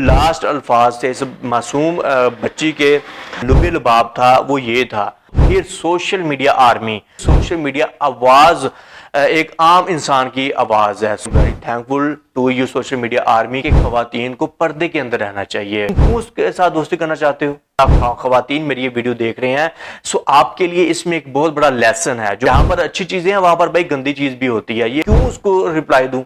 Last الفاظ سے اس معصوم بچی کے لبِ لباب تھا وہ یہ تھا، پھر social media army, social media آواز ایک عام انسان کی آواز ہے۔ Very thankful to you social media army کہ خواتین کو پردے کے اندر رہنا چاہیے۔ کیوں اس کے ساتھ دوستی کرنا چاہتے ہو؟ آپ خواتین میری یہ ویڈیو دیکھ رہے ہیں، سو آپ کے لیے اس میں ایک بہت بڑا لیسن ہے۔ جہاں پر اچھی چیزیں ہیں وہاں پر بھائی گندی چیز بھی ہوتی ہے۔ یہ کیوں اس کو رپلائی دوں؟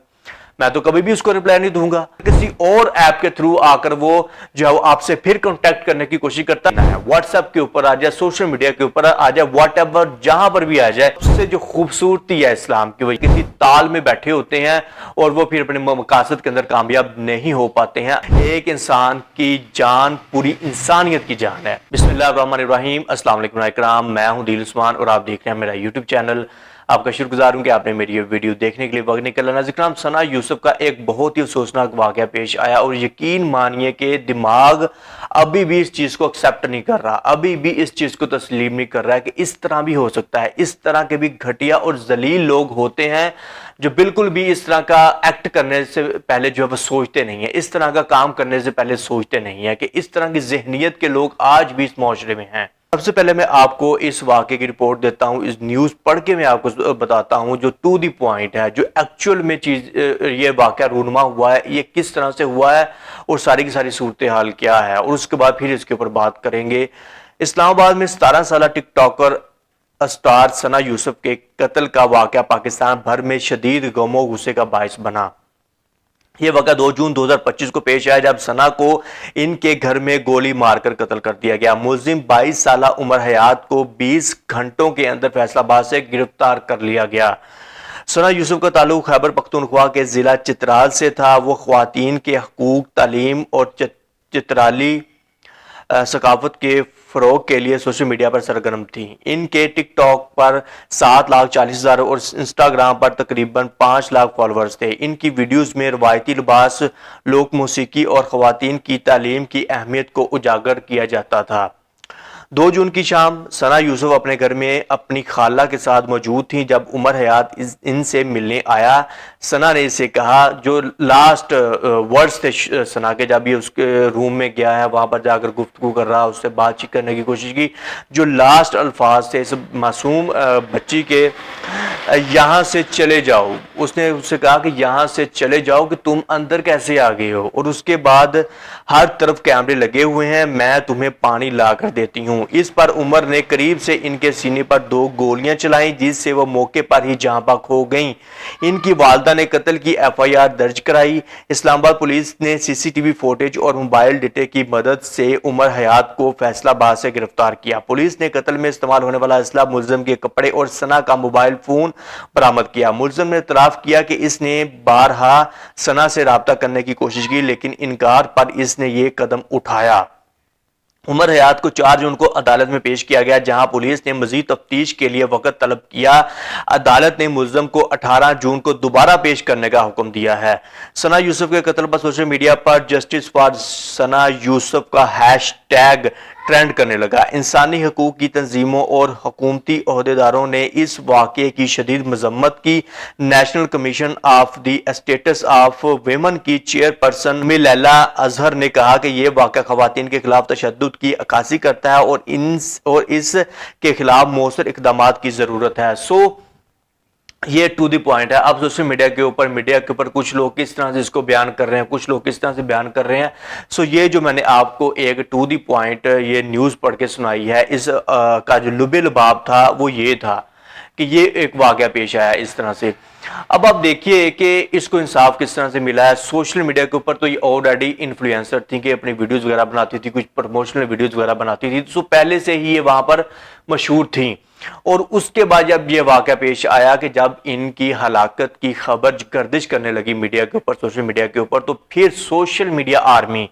میں تو کبھی بھی اس کو رپلائی نہیں دوں گا۔ کسی اور ایپ کے تھرو آ کر وہ جو ہے آپ سے پھر کانٹیکٹ کرنے کی کوشش کرتا ہے، واٹس ایپ کے اوپر آ جائے، سوشل میڈیا کے اوپر آ جائے، واٹ ایور جہاں پر بھی آ جائے، اس سے جو خوبصورتی ہے اسلام کی، وہ کسی تال میں بیٹھے ہوتے ہیں اور وہ پھر اپنے مقاصد کے اندر کامیاب نہیں ہو پاتے ہیں۔ ایک انسان کی جان پوری انسانیت کی جان ہے۔ بسم اللہ الرحمن الرحیم۔ السلام علیکم اکرام، میں ہوں دل عثمان اور آپ دیکھ رہے ہیں میرا یوٹیوب چینل۔ آپ کا شکر گزار ہوں کہ آپ نے میری یہ ویڈیو دیکھنے کے لیے وقت نکالا۔ ناظرین کرام، ثنا یوسف کا ایک بہت ہی افسوسناک واقعہ پیش آیا اور یقین مانیے کہ دماغ ابھی بھی اس چیز کو ایکسیپٹ نہیں کر رہا، ابھی بھی اس چیز کو تسلیم نہیں کر رہا ہے کہ اس طرح بھی ہو سکتا ہے۔ اس طرح کے بھی گھٹیا اور ذلیل لوگ ہوتے ہیں جو بالکل بھی اس طرح کا ایکٹ کرنے سے پہلے جو ہے وہ سوچتے نہیں ہیں، اس طرح کا کام کرنے سے پہلے سوچتے نہیں ہیں، کہ اس طرح کی ذہنیت کے لوگ آج بھی اس معاشرے میں ہیں۔ سب سے پہلے میں آپ کو اس واقعے کی رپورٹ دیتا ہوں، اس نیوز پڑھ کے میں آپ کو بتاتا ہوں جو ٹو دی پوائنٹ ہے، جو ایکچول میں چیز یہ واقعہ رونما ہوا ہے، یہ کس طرح سے ہوا ہے اور ساری کی ساری صورتحال کیا ہے، اور اس کے بعد پھر اس کے اوپر بات کریں گے۔ اسلام آباد میں 17 سالہ ٹک ٹاکر اسٹار ثنا یوسف کے قتل کا واقعہ پاکستان بھر میں شدید غم و غصے کا باعث بنا۔ یہ واقعہ 2 جون 2025 کو پیش آیا جب ثنا کو ان کے گھر میں گولی مار کر قتل کر دیا گیا۔ ملزم 22 سالہ عمر حیات کو 20 گھنٹوں کے اندر فیصل آباد سے گرفتار کر لیا گیا۔ ثنا یوسف کا تعلق خیبر پختونخوا کے ضلع چترال سے تھا۔ وہ خواتین کے حقوق، تعلیم اور چترالی ثقافت کے فروغ کے لیے سوشل میڈیا پر سرگرم تھیں۔ ان کے ٹک ٹاک پر 7,40,000 اور انسٹاگرام پر تقریباً 5 لاکھ فالورز تھے۔ ان کی ویڈیوز میں روایتی لباس، لوک موسیقی اور خواتین کی تعلیم کی اہمیت کو اجاگر کیا جاتا تھا۔ 2 جون کی شام ثنا یوسف اپنے گھر میں اپنی خالہ کے ساتھ موجود تھیں جب عمر حیات ان سے ملنے آیا۔ ثنا نے اسے کہا، جو لاسٹ ورڈز تھے ثنا کے جب یہ اس کے روم میں گیا ہے، وہاں پر جا کر گفتگو کر رہا، اس سے بات چیت کرنے کی کوشش کی، جو لاسٹ الفاظ تھے اس معصوم بچی کے، یہاں سے چلے جاؤ۔ اس نے اس سے کہا کہ یہاں سے چلے جاؤ، کہ تم اندر کیسے آ گئے ہو، اور اس کے بعد ہر طرف کیمرے لگے ہوئے ہیں، میں تمہیں پانی لا کر دیتی ہوں۔ اس پر عمر نے قریب سے ان کے سینے پر 2 گولیاں چلائیں جس سے وہ موقع پر ہی جاں بحق ہو گئیں۔ ان کی والدہ نے قتل کی FIR درج کرائی۔ اسلام آباد پولیس نے CCTV فوٹیج اور موبائل ڈیٹا کی مدد سے عمر حیات کو فیصل آباد سے گرفتار کیا۔ پولیس نے قتل میں استعمال ہونے والا اسلحہ، ملزم کے کپڑے اور ثنا کا موبائل فون برآمد کیا۔ ملزم نے اعتراف کیا کہ اس نے بارہا ثنا سے رابطہ کرنے کی کوشش کی، لیکن انکار پر اس نے یہ قدم اٹھایا۔ عمر حیات کو 4 جون کو عدالت میں پیش کیا گیا، جہاں پولیس نے مزید تفتیش کے لیے وقت طلب کیا۔ عدالت نے ملزم کو 18 جون کو دوبارہ پیش کرنے کا حکم دیا ہے۔ ثنا یوسف کے قتل پر سوشل میڈیا پر جسٹس فار ثنا یوسف کا ہیش ٹیگ ٹرینڈ کرنے لگا۔ انسانی حقوق کی تنظیموں اور حکومتی عہدیداروں نے اس واقعے کی شدید مذمت کی۔ National commission of the status of women کی چیئرپرسن لیلا اظہر نے کہا کہ یہ واقعہ خواتین کے خلاف تشدد کی عکاسی کرتا ہے اور اس کے خلاف مؤثر اقدامات کی ضرورت ہے۔ یہ ٹو دی پوائنٹ ہے۔ اب سوشل میڈیا کے اوپر کچھ لوگ کس طرح سے اس کو بیان کر رہے ہیں، کچھ لوگ کس طرح سے بیان کر رہے ہیں۔ یہ جو میں نے آپ کو ایک ٹو دی پوائنٹ یہ نیوز پڑھ کے سنائی ہے، اس کا جو لبِ لباب تھا وہ یہ تھا کہ یہ ایک واقعہ پیش آیا اس طرح سے۔ اب آپ دیکھیے کہ اس کو انصاف کس طرح سے ملا ہے۔ سوشل میڈیا کے اوپر تو یہ آلریڈی انفلوئنسر تھی کہ اپنی ویڈیوز وغیرہ بناتی تھی، کچھ پروموشنل ویڈیوز وغیرہ بناتی تھی، تو پہلے سے ہی یہ وہاں پر مشہور تھیں۔ اور اس کے بعد جب یہ واقعہ پیش آیا کہ جب ان کی ہلاکت کی خبر گردش کرنے لگی میڈیا کے اوپر، سوشل میڈیا کے اوپر، تو پھر سوشل میڈیا آرمی،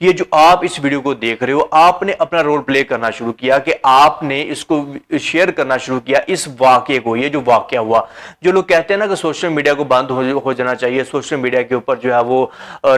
یہ جو آپ اس ویڈیو کو دیکھ رہے ہو، آپ نے اپنا رول پلے کرنا شروع کیا کہ آپ نے اس کو شیئر کرنا شروع کیا، اس واقعے کو، یہ جو واقعہ ہوا۔ جو لوگ کہتے ہیں نا کہ سوشل میڈیا کو بند ہو جانا چاہیے, سوشل میڈیا کے اوپر جو ہے وہ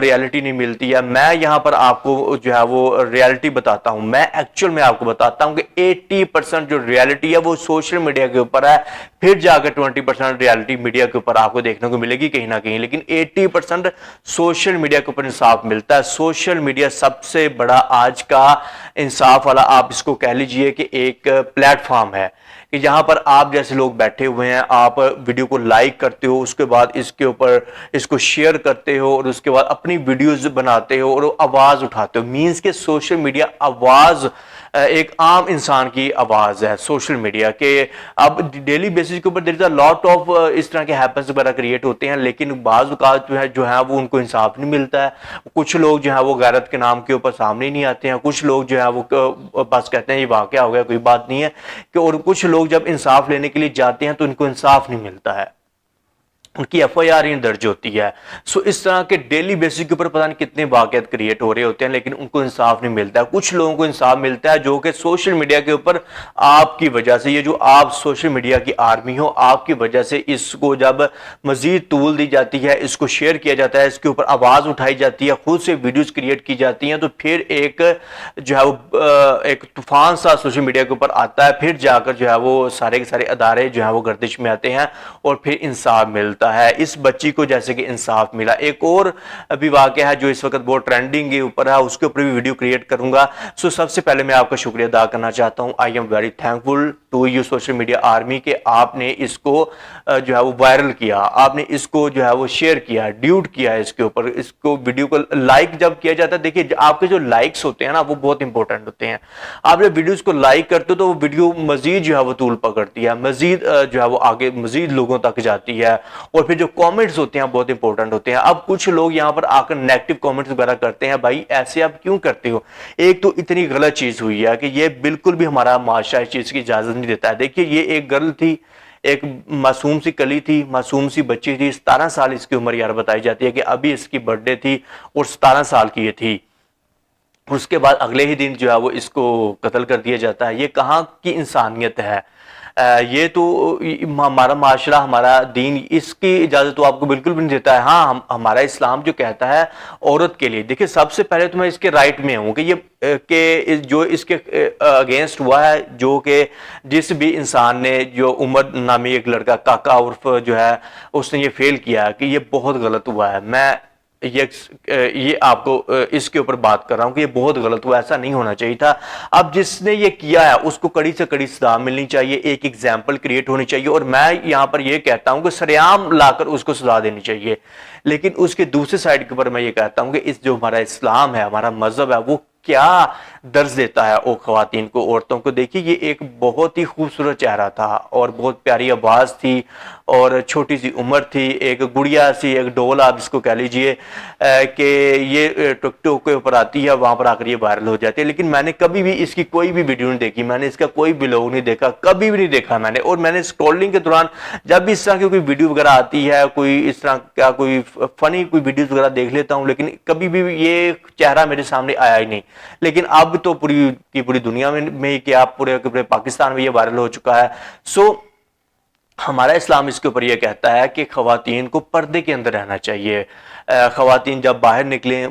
ریالٹی نہیں ملتی ہے. میں یہاں پر آپ کو جو ہے وہ ریالٹی بتاتا ہوں, میں ایکچوئل میں آپ کو بتاتا ہوں کہ 80% جو ریالٹی ہے وہ سوشل میڈیا کے اوپر ہے, پھر جا کر 20% ریالٹی میڈیا کے اوپر آپ کو دیکھنے کو ملے گی کہیں نہ کہیں, لیکن 80% سوشل میڈیا کے اوپر انصاف ملتا ہے. سوشل میڈیا سب سے بڑا آج کا انصاف والا آپ اس کو کہہ لیجئے کہ ایک پلیٹ فارم ہے کہ جہاں پر آپ جیسے لوگ بیٹھے ہوئے ہیں, آپ ویڈیو کو لائک کرتے ہو, اس کے بعد اس کے اوپر اس کو شیئر کرتے ہو, اور اس کے بعد اپنی ویڈیوز بناتے ہو اور آواز اٹھاتے ہو. مینز کہ سوشل میڈیا آواز, ایک عام انسان کی آواز ہے سوشل میڈیا کے. اب ڈیلی بیسس کے اوپر دیر از اے لاٹ آف اس طرح کے ہیپنس وغیرہ کریٹ ہوتے ہیں, لیکن بعض اوقات جو ہے وہ ان کو انصاف نہیں ملتا ہے. کچھ لوگ جو ہے وہ غیرت کے نام کے اوپر سامنے نہیں آتے ہیں, کچھ لوگ جو ہے وہ بس کہتے ہیں یہ واقعہ ہو گیا کوئی بات نہیں ہے کہ, اور کچھ لوگ جب انصاف لینے کے لیے جاتے ہیں تو ان کو انصاف نہیں ملتا ہے, ان کی ایف آئی آر ہی درج ہوتی ہے. سو اس طرح کے ڈیلی بیسس کے اوپر پتہ نہیں کتنے واقعات کریٹ ہو رہے ہوتے ہیں, لیکن ان کو انصاف نہیں ملتا ہے. کچھ لوگوں کو انصاف ملتا ہے جو کہ سوشل میڈیا کے اوپر آپ کی وجہ سے, یہ جو آپ سوشل میڈیا کی آرمی ہو, آپ کی وجہ سے اس کو جب مزید طول دی جاتی ہے, اس کو شیئر کیا جاتا ہے, اس کے اوپر آواز اٹھائی جاتی ہے, خود سے ویڈیوز کریٹ کی جاتی ہیں, تو پھر ایک جو ہے وہ ایک طوفان سا سوشل میڈیا کے اوپر آتا ہے. پھر جا کر جو ہے وہ سارے کے سارے ادارے جو ہیں وہ گردش میں آتے ہیں اور پھر انصاف ملتا ہے. اس بچی کو جیسے کہ انصاف ملا. ایک اور ابھی واقعہ ہے جو اس وقت بہت ٹرینڈنگ کے اوپر ہے, اس کے اوپر بھی ویڈیو کریٹ کروں گا. سو سب سے پہلے میں آپ کا شکریہ ادا کرنا چاہتا ہوں. I am very thankful to you social media army کہ آپ نے اس کو جو ہے وہ وائرل کیا, آپ نے اس کو جو ہے وہ شیئر کیا, ڈیوٹ کیا اس کے اوپر, اس کو ویڈیو کو لائک جب کیا جاتا ہے. دیکھیے آپ کے جو لائکس ہوتے ہیں نا وہ بہت انپورٹنٹ ہوتے ہیں. آپ جب ویڈیوز کو لائک کرتے ہو تو وہ ویڈیو مزید جو ہے وہ طول پکڑتی ہے, مزید جو ہے وہ آگے مزید لوگوں تک جاتی ہے, اور پھر جو کامنٹس ہوتے ہیں بہت انپورٹنٹ ہوتے ہیں. اب کچھ لوگ یہاں پر آ کر نیگیٹو کامنٹس وغیرہ کرتے ہیں. بھائی ایسے آپ کیوں کرتے ہو؟ ایک تو اتنی غلط چیز ہوئی ہے کہ یہ بالکل بھی ہمارا معاشرہ اس چیز کی اجازت نہیں دیتا ہے. دیکھیے یہ ایک گرل تھی, ایک معصوم سی کلی تھی, معصوم سی بچی تھی, 17 سال اس کی عمر یار بتائی جاتی ہے کہ ابھی اس کی برتھ ڈے تھی اور 17 سال کی یہ تھی. اس کے بعد اگلے ہی دن جو ہے وہ اس کو قتل کر دیا جاتا ہے. یہ کہاں کی انسانیت ہے؟ یہ تو ہمارا معاشرہ, ہمارا دین اس کی اجازت تو آپ کو بالکل بھی نہیں دیتا ہے. ہاں ہمارا اسلام جو کہتا ہے عورت کے لیے, دیکھیں سب سے پہلے تو میں اس کے رائٹ میں ہوں کہ یہ کہ جو اس کے اگینسٹ ہوا ہے, جو کہ جس بھی انسان نے, جو عمر نامی ایک لڑکا کاکا عرف جو ہے اس نے یہ فیل کیا کہ یہ بہت غلط ہوا ہے. میں یہ آپ کو اس کے اوپر بات کر رہا ہوں کہ یہ بہت غلط ہوا, ایسا نہیں ہونا چاہیے تھا. اب جس نے یہ کیا ہے اس کو کڑی سے کڑی سزا ملنی چاہیے, ایک ایگزامپل کریٹ ہونی چاہیے, اور میں یہاں پر یہ کہتا ہوں کہ سریعام لا کر اس کو سزا دینی چاہیے. لیکن اس کے دوسرے سائڈ کے اوپر میں یہ کہتا ہوں کہ اس جو ہمارا اسلام ہے, ہمارا مذہب ہے, وہ کیا درس دیتا ہے وہ خواتین کو, عورتوں کو. دیکھیے یہ ایک بہت ہی خوبصورت چہرہ تھا اور بہت پیاری آواز تھی اور چھوٹی سی عمر تھی, ایک گڑیا سی, ایک ڈول آپ اس کو کہہ لیجئے, کہ یہ ٹک ٹاک کے اوپر آتی ہے, وہاں پر آ کر یہ وائرل ہو جاتی ہے. لیکن میں نے کبھی بھی اس کی کوئی بھی ویڈیو نہیں دیکھی, میں نے اس کا کوئی بلاگ نہیں دیکھا, کبھی بھی نہیں دیکھا میں نے. اور میں نے اسکرولنگ کے دوران جب بھی اس طرح کی کوئی ویڈیو وغیرہ آتی ہے, کوئی اس طرح کا کوئی فنی کوئی ویڈیوز وغیرہ دیکھ لیتا ہوں, لیکن کبھی بھی یہ چہرہ میرے سامنے آیا ہی نہیں. لیکن اب تو پوری کی پوری دنیا میں کہ آپ پورے پاکستان میں یہ وائرل ہو چکا ہے. سو ہمارا اسلام اس کے اوپر یہ کہتا ہے کہ خواتین کو پردے کے اندر رہنا چاہیے. خواتین جب باہر نکلیں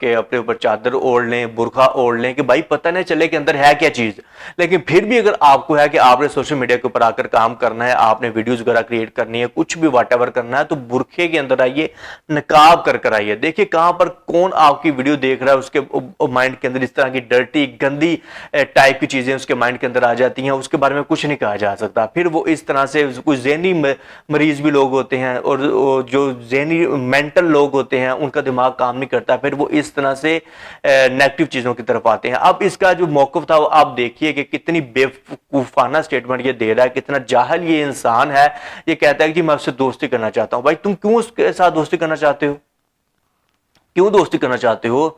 کہ اپنے اوپر چادر اوڑھ لیں, برقع اوڑھ لیں, کہ بھائی پتہ نہیں چلے کہ اندر ہے کیا چیز. لیکن پھر بھی اگر آپ کو ہے کہ آپ نے سوشل میڈیا کے اوپر آ کر کام کرنا ہے, آپ نے ویڈیوز وغیرہ کریٹ کرنی ہے, کچھ بھی واٹ ایور کرنا ہے, تو برقعے کے اندر آئیے, نقاب کر آئیے. دیکھیے کہاں پر کون آپ کی ویڈیو دیکھ رہا ہے, اس کے مائنڈ کے اندر اس طرح کی ڈرٹی گندی ٹائپ کی چیزیں اس کے مائنڈ کے اندر آ جاتی ہیں, اس کے بارے میں کچھ نہیں کہا جا سکتا. پھر وہ اس طرح سے کچھ ذہنی مریض بھی لوگ ہوتے ہیں, اور جو ذہنی مینٹل لوگ ہوتے ہیں ان کا دماغ کام نہیں کرتا, پھر وہ اس طرح سے نیگیٹو چیزوں کی طرف آتے ہیں. اب اس کا جو موقف تھا وہ آپ دیکھیے کہ کتنی بے وقوفانہ سٹیٹمنٹ یہ دے رہا ہے, کتنا جاہل یہ انسان ہے. یہ کہتا ہے کہ میں اس سے دوستی کرنا چاہتا ہوں. بھائی تم کیوں اس کے ساتھ دوستی کرنا چاہتے ہو, کیوں دوستی کرنا چاہتے ہو؟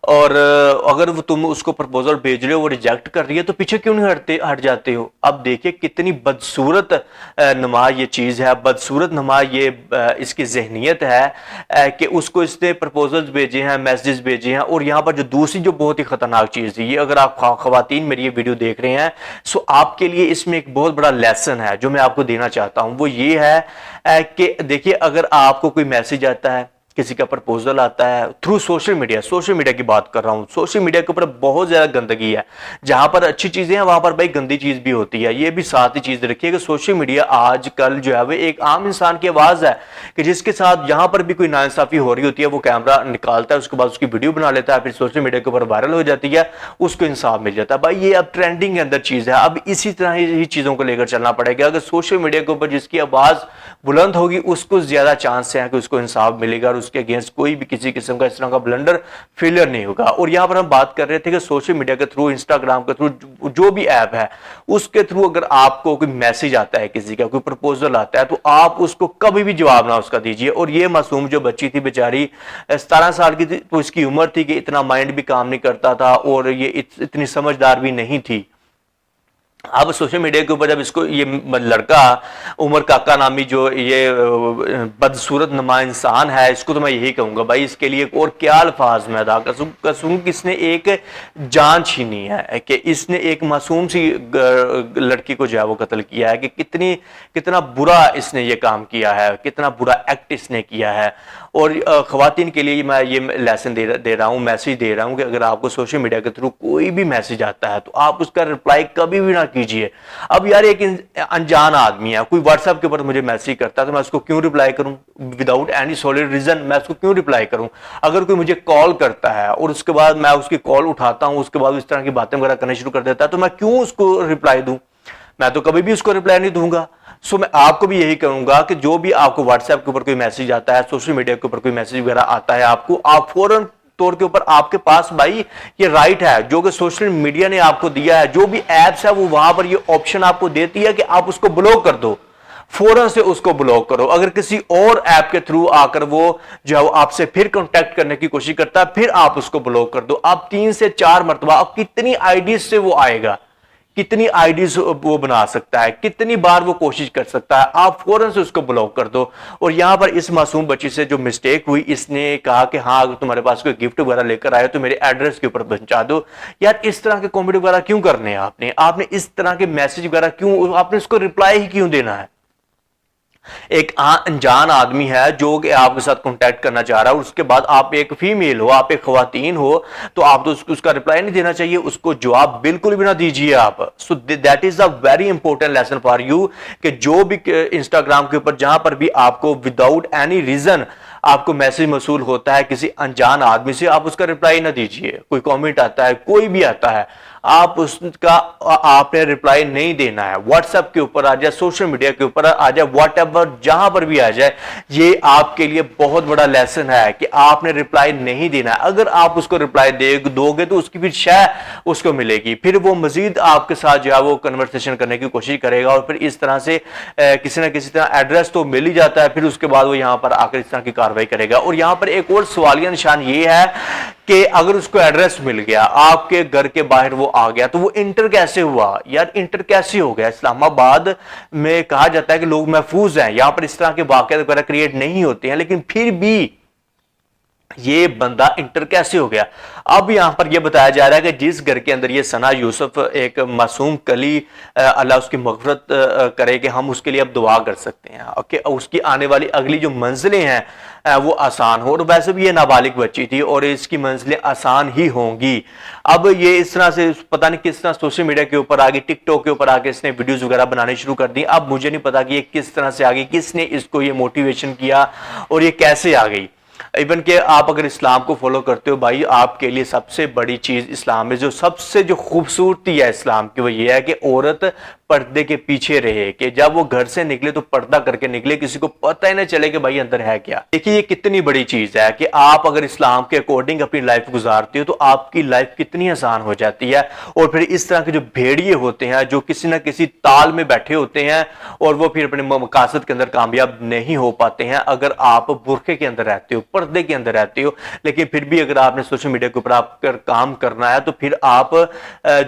اور اگر وہ تم اس کو پرپوزل بھیج رہے ہو وہ ریجیکٹ کر رہی ہے تو پیچھے کیوں نہیں ہٹ جاتے ہو؟ اب دیکھیں کتنی بدصورت نما یہ چیز ہے، بدصورت نما یہ اس کی ذہنیت ہے کہ اس کو اس نے پرپوزلز بھیجے ہیں، میسیجز بھیجے ہیں. اور یہاں پر جو دوسری جو بہت ہی خطرناک چیز تھی، یہ اگر آپ خواتین میری یہ ویڈیو دیکھ رہے ہیں سو آپ کے لیے اس میں ایک بہت بڑا لیسن ہے جو میں آپ کو دینا چاہتا ہوں. وہ یہ ہے کہ دیکھیے اگر آپ کو کوئی میسیج آتا ہے، کسی کا پرپوزل آتا ہے تھرو سوشل میڈیا کی بات کر رہا ہوں، سوشل میڈیا کے اوپر بہت زیادہ گندگی ہے. جہاں پر اچھی چیزیں ہیں وہاں پر بھائی گندی چیز بھی ہوتی ہے. یہ بھی ساتھ ہی چیز رکھیے کہ سوشل میڈیا آج کل جو ہے وہ ایک عام انسان کی آواز ہے کہ جس کے ساتھ جہاں پر بھی کوئی ناانصافی ہو رہی ہوتی ہے وہ کیمرہ نکالتا ہے، اس کے بعد اس کی ویڈیو بنا لیتا ہے، پھر سوشل میڈیا کے اوپر وائرل ہو جاتی ہے، اس کو انصاف مل جاتا ہے. بھائی یہ اب ٹرینڈنگ کے اندر چیز ہے، اب اسی طرح ہی چیزوں کو لے کر چلنا پڑے گا. اگر سوشل میڈیا کے اوپر جس کی آواز بلند ہوگی اس کو زیادہ چانس ہے کہ اس کو انصاف ملے گا اور اس کے اگینسٹ کوئی بھی کسی قسم کا اس طرح کا بلنڈر فیلر نہیں ہوگا. اور یہاں پر ہم بات کر رہے تھے کہ سوشل میڈیا کے تھرو، انسٹاگرام کے تھرو، جو بھی ایپ ہے اس کے تھرو اگر آپ کو کوئی میسج آتا ہے، کسی کا کوئی پرپوزل آتا ہے تو آپ اس کو کبھی بھی جواب نہ اس کا دیجیے. اور یہ معصوم جو بچی تھی بیچاری 17 سال کی تھی تو اس کی عمر تھی کہ اتنا مائنڈ بھی کام نہیں کرتا تھا اور یہ اتنی سمجھدار بھی نہیں تھی. اب سوشل میڈیا کے اوپر جب اس کو یہ لڑکا عمر کاکا نامی جو یہ بدصورت نما انسان ہے، اس کو تو میں یہی کہوں گا بھائی اس کے لیے اور کیا الفاظ میں ادا کروں کہ اس نے ایک جان چھینی ہے، کہ اس نے ایک معصوم سی لڑکی کو جو ہے وہ قتل کیا ہے. کہ کتنا برا اس نے یہ کام کیا ہے، کتنا برا ایکٹ اس نے کیا ہے. اور خواتین کے لیے میں یہ لیسن دے رہا ہوں، میسج دے رہا ہوں کہ اگر آپ کو سوشل میڈیا کے تھرو کوئی بھی میسج آتا ہے تو آپ اس کا رپلائی کبھی بھی نہ کیجیے. اب یار ایک انجان آدمی ہے، کوئی واٹس ایپ کے اوپر مجھے میسج کرتا ہے تو میں اس کو کیوں رپلائی کروں؟ وداؤٹ اینی سولڈ ریزن میں اس کو کیوں رپلائی کروں؟ اگر کوئی مجھے کال کرتا ہے اور اس کے بعد میں اس کی کال اٹھاتا ہوں، اس کے بعد اس طرح کی باتیں وغیرہ کرنا شروع کر دیتا ہے تو میں کیوں اس کو رپلائی دوں؟ میں تو کبھی بھی اس کو رپلائی نہیں دوں گا. سو میں آپ کو بھی یہی کہوں گا کہ جو بھی آپ کو واٹس ایپ کے اوپر کوئی میسج آتا ہے، سوشل میڈیا کے اوپر کوئی میسج وغیرہ آتا ہے آپ فوراً طور کے اوپر آپ کے پاس بھائی یہ رائٹ ہے جو کہ سوشل میڈیا نے آپ کو دیا ہے. جو بھی ایپس ہے وہ وہاں پر یہ آپشن آپ کو دیتی ہے کہ آپ اس کو بلاک کر دو، فوراً سے اس کو بلاک کرو. اگر کسی اور ایپ کے تھرو آ کر وہ جو ہے وہ آپ سے پھر کانٹیکٹ کرنے کی کوشش کرتا ہے پھر آپ اس کو بلاک کر دو. آپ 3 سے 4 مرتبہ، اب کتنی آئی ڈیز سے وہ آئے گا، کتنی آئی ڈیز وہ بنا سکتا ہے، کتنی بار وہ کوشش کر سکتا ہے، آپ فوراً سے اس کو بلاک کر دو. اور یہاں پر اس معصوم بچی سے جو مسٹیک ہوئی، اس نے کہا کہ ہاں اگر تمہارے پاس کوئی گفٹ وغیرہ لے کر آئے تو میرے ایڈریس کے اوپر پہنچا دو. یار اس طرح کے کامنٹ وغیرہ کیوں کرنے ہیں آپ نے اس طرح کے میسج وغیرہ کیوں، آپ نے اس کو رپلائی ہی کیوں دینا ہے؟ ایک انجان آدمی ہے جو کہ آپ کے ساتھ کانٹیکٹ کرنا چاہ رہا ہے اور اس کے بعد آپ ایک فیمیل ہو، آپ ایک خواتین ہو تو آپ تو اس کا رپلائی نہیں دینا چاہیے، اس کو جواب بالکل بھی نہ دیجیے آپ. So that is a very important lesson for you کہ جو بھی انسٹاگرام کے اوپر جہاں پر بھی آپ کو وداؤٹ اینی ریزن آپ کو میسج موصول ہوتا ہے کسی انجان آدمی سے، آپ اس کا رپلائی نہ دیجیے. کوئی کامنٹ آتا ہے، کوئی بھی آتا ہے، آپ اس کا آپ نے رپلائی نہیں دینا ہے. واٹس ایپ کے اوپر آ جائے، سوشل میڈیا کے اوپر آ جائے، واٹ ایور جہاں پر بھی آ جائے، یہ آپ کے لیے بہت بڑا لیسن ہے کہ آپ نے رپلائی نہیں دینا ہے. اگر آپ اس کو رپلائی دو گے تو اس کی پھر شے اس کو ملے گی، پھر وہ مزید آپ کے ساتھ جو ہے وہ کنورسیشن کرنے کی کوشش کرے گا اور پھر اس طرح سے کسی نہ کسی طرح ایڈریس تو مل ہی جاتا ہے، پھر اس کے بعد وہ یہاں پر آ کر اس طرح کی کاروائی کرے گا. اور یہاں پر ایک اور سوالیہ نشان یہ ہے کہ اگر اس کو ایڈریس مل گیا، آپ کے گھر کے باہر وہ آ گیا تو وہ انٹر کیسے ہوا؟ یار انٹر کیسے ہو گیا؟ اسلام آباد میں کہا جاتا ہے کہ لوگ محفوظ ہیں، یہاں پر اس طرح کے واقعات وغیرہ کریٹ نہیں ہوتے ہیں، لیکن پھر بھی یہ بندہ انٹر کیسے ہو گیا؟ اب یہاں پر یہ بتایا جا رہا ہے کہ جس گھر کے اندر یہ ثنا یوسف ایک معصوم کلی، اللہ اس کی مغفرت کرے کہ ہم اس کے لیے اب دعا کر سکتے ہیں کہ اس کی آنے والی اگلی جو منزلیں ہیں وہ آسان ہو. اور ویسے بھی یہ نابالغ بچی تھی اور اس کی منزلیں آسان ہی ہوں گی. اب یہ اس طرح سے پتہ نہیں کس طرح سوشل میڈیا کے اوپر آگے، ٹک ٹاک کے اوپر آگے اس نے ویڈیوز وغیرہ بنانے شروع کر دی. اب مجھے نہیں پتا کہ یہ کس طرح سے آگئی، کس نے اس کو یہ موٹیویشن کیا اور یہ کیسے آ گئی. ایون کہ آپ اگر اسلام کو فالو کرتے ہو بھائی، آپ کے لیے سب سے بڑی چیز اسلام میں سب سے جو خوبصورتی ہے اسلام کی وہ یہ ہے کہ عورت پردے کے پیچھے رہے، کہ جب وہ گھر سے نکلے تو پردہ کر کے نکلے، کسی کو پتہ ہی نہ چلے کہ بھائی اندر ہے کیا. دیکھیے یہ کتنی بڑی چیز ہے کہ آپ اگر اسلام کے اکارڈنگ اپنی لائف گزارتے ہو تو آپ کی لائف کتنی آسان ہو جاتی ہے. اور پھر اس طرح کے جو بھیڑیے ہوتے ہیں جو کسی نہ کسی تال میں بیٹھے ہوتے ہیں اور وہ پھر اپنے مقاصد کے اندر کامیاب نہیں ہو پاتے ہیں. اگر آپ برقعے کے اندر رہتے ہو، پردے کے اندر رہتے ہو، لیکن پھر بھی اگر آپ نے سوشل میڈیا کے اوپر آپ کر کام کرنا ہے تو پھر آپ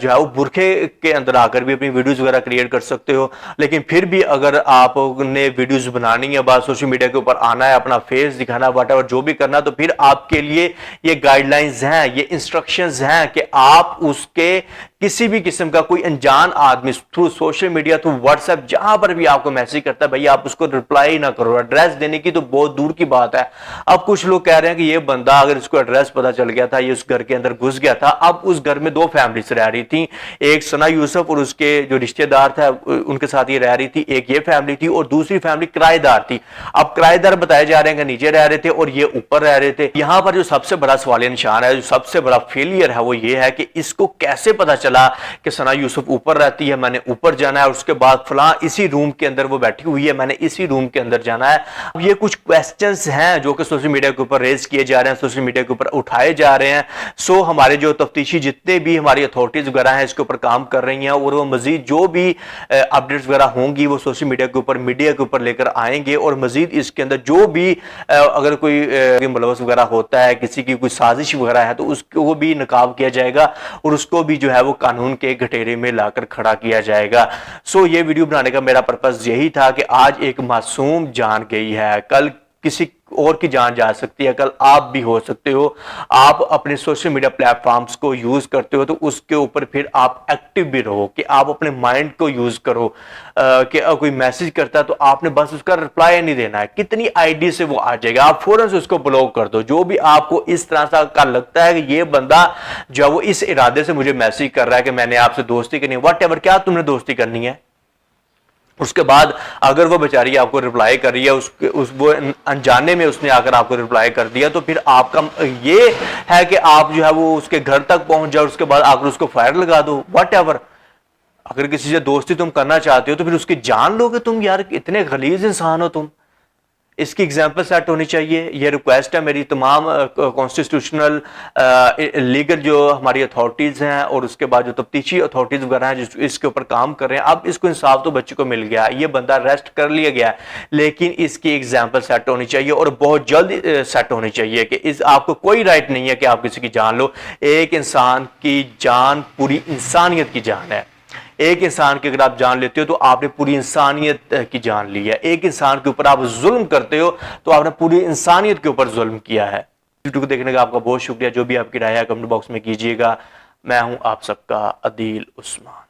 جو ہے وہ برقعے کے اندر آ کر بھی اپنی ویڈیوز وغیرہ کریٹ کر سکتے ہو. لیکن پھر بھی اگر آپ نے ویڈیوز بنانی ہے، بعد سوشل میڈیا کے اوپر آنا ہے، اپنا فیس دکھانا، واٹ ایور جو بھی کرنا، تو پھر آپ کے لیے یہ گائیڈ لائنز ہیں، یہ انسٹرکشنز ہیں کہ آپ اس کے کسی بھی قسم کا کوئی انجان آدمی through social media, through what's app, جہاں پر بھی آپ کو میسج کرتا ہے بھائی آپ اس کو رپلائی نہ کرو. ایڈریس دینے کی تو بہت دور کی بات ہے. اب کچھ لوگ کہہ رہے ہیں کہ یہ بندہ اگر اس کو ایڈریس پتا چل گیا تھا، یہ اس گھر کے اندر گھس گیا تھا. اب اس گھر میں دو فیملیز رہ رہی تھیں، ایک ثنا یوسف اور اس کے جو رشتہ دار تھا ان کے ساتھ یہ رہ رہی تھی، ایک یہ فیملی تھی اور دوسری فیملی کرایہ دار تھی. اب کرایہ دار بتائے جا رہے ہیں کہ نیچے رہ رہے تھے اور یہ اوپر رہ رہے تھے. یہاں پر جو سب سے بڑا سوالیہ نشان ہے، جو سب سے بڑا فیلئر ہے، وہ یہ ہے کہ اس کو کیسے پتا چلا کہ ثنا یوسف اوپر رہتی ہے، میں نے اوپر جانا ہے، اور اس کے بعد فلاں اسی روم کے اندر وہ بیٹھی ہوئی ہے، میں نے اسی روم کے اندر جانا ہے. اب یہ کچھ کویسچنز ہیں جو کہ سوشل میڈیا کے اوپر ریز کیے جا رہے ہیں، سوشل میڈیا کے اوپر اٹھائے جا رہے ہیں. سو ہمارے جو تفتیشی جتنے بھی ہماری اتھارٹیز وغیرہ ہیں اس کے اوپر کام کر رہی ہیں، اور وہ مزید جو بھی اپڈیٹس وغیرہ ہوں گی وہ سوشل میڈیا کے اوپر، میڈیا کے اوپر لے کر آئیں گے. اور مزید اس کے اندر جو بھی اگر کوئی ملوث وغیرہ ہوتا ہے، کسی کی کوئی سازش وغیرہ ہے، تو اس کو بھی نقاب کیا جائے گا اور اس کو بھی جو ہے وہ قانون کے گھٹیرے میں لا کر کھڑا کیا جائے گا. سو یہ ویڈیو بنانے کا میرا پرپس یہی تھا کہ آج ایک معصوم جان گئی ہے، کل کسی اور کی جان جا سکتی ہے، کل آپ بھی ہو سکتے ہو. آپ اپنے سوشل میڈیا پلیٹ فارمز کو یوز کرتے ہو تو اس کے اوپر پھر آپ ایکٹیو بھی رہو، کہ آپ اپنے مائنڈ کو یوز کرو. کہ کوئی میسج کرتا ہے تو آپ نے بس اس کا رپلائی نہیں دینا ہے، کتنی آئی ڈی سے وہ آ جائے گا، آپ فوراً سے اس کو بلاک کر دو. جو بھی آپ کو اس طرح سے کا لگتا ہے کہ یہ بندہ جو وہ اس ارادے سے مجھے میسج کر رہا ہے کہ میں نے آپ سے دوستی کرنی ہے، واٹ ایور، کیا تم نے دوستی کرنی ہے. اس کے بعد اگر وہ بیچاری آپ کو رپلائی کر رہی ہے، وہ انجانے میں اس نے آ کر آپ کو رپلائی کر دیا، تو پھر آپ کا یہ ہے کہ آپ جو ہے وہ اس کے گھر تک پہنچ جاؤ، اس کے بعد آ کر اس کو فائر لگا دو، واٹ ایور. اگر کسی سے دوستی تم کرنا چاہتے ہو تو پھر اس کی جان لو گے تم. یار اتنے غلیظ انسان ہو تم. اس کی ایگزامپل سیٹ ہونی چاہیے. یہ ریکویسٹ ہے میری تمام کانسٹیٹیوشنل لیگل جو ہماری اتھارٹیز ہیں اور اس کے بعد جو تفتیشی اتھارٹیز وغیرہ ہیں جو اس کے اوپر کام کر رہے ہیں. اب اس کو انصاف تو بچے کو مل گیا، یہ بندہ ریسٹ کر لیا گیا، لیکن اس کی ایگزامپل سیٹ ہونی چاہیے اور بہت جلد سیٹ ہونی چاہیے. کہ آپ کو کوئی رائٹ نہیں ہے کہ آپ کسی کی جان لو. ایک انسان کی جان پوری انسانیت کی جان ہے. ایک انسان کی اگر آپ جان لیتے ہو تو آپ نے پوری انسانیت کی جان لی ہے. ایک انسان کے اوپر آپ ظلم کرتے ہو تو آپ نے پوری انسانیت کے اوپر ظلم کیا ہے. ویڈیو کو دیکھنے کا آپ کا بہت شکریہ. جو بھی آپ کی رائے ہے کمنٹ باکس میں کیجیے گا. میں ہوں آپ سب کا عدیل عثمان.